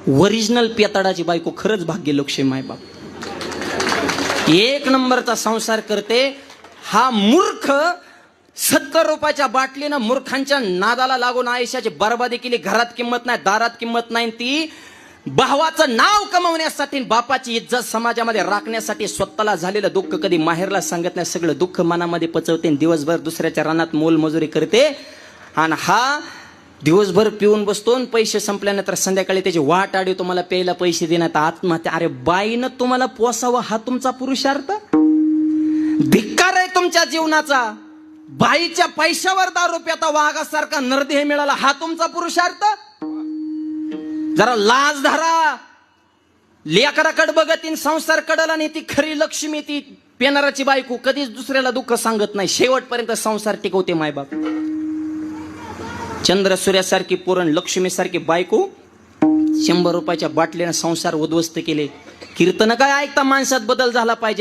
Original पेताडाची बायको खरंच भाग्यलक्ष्मी मायबाप. एक नंबरचा संसार करते. हा मूर्ख 70 रुपयाच्या बाटलीनं मूर्खांच्या नादाला लागून आयुष्याची बर्बादी केली. घरात किंमत नाही, दारात किंमत नाही. ती भावाचं नाव कमवण्यासाठी, बापाची इज्जत समाजामध्ये राखण्यासाठी स्वतःला झालेलं दुःख कधी माहेरला सांगत नाही. सगळं दुःख मनामध्ये पचवते. दिवसभर दुसऱ्याच्या रानात मोलमजुरी करते. आणि हा दिवसभर पिऊन बसतो. पैसे संपल्यानंतर संध्याकाळी त्याची वाट आडी तुम्हाला प्यायला पैसे देण्यात आत्महत्या. अरे बाईनं तुम्हाला पोसावं हा तुमचा पुरुषार्थ? धिक्कार आहे तुमच्या जीवनाचा. बाईच्या पैशावर दारू प्याता वाघासारखा नरदेह मिळाला हा तुमचा पुरुषार्थ? जरा लाज धरा. लेकराकडे बघतीन, संसार कडल, आणि ती खरी लक्ष्मी ती पेनाराची बायको कधीच दुसऱ्याला दुःख सांगत नाही. शेवटपर्यंत संसार टिकवते मायबाप. चंद्र सूर्यासारखी पुरण, लक्ष्मीसारखी बायको 100 रुपयाच्या बाटलीनं संसार उद्ध्वस्त केले. कीर्तन काय ऐकता माणसात बदल झाला पाहिजे.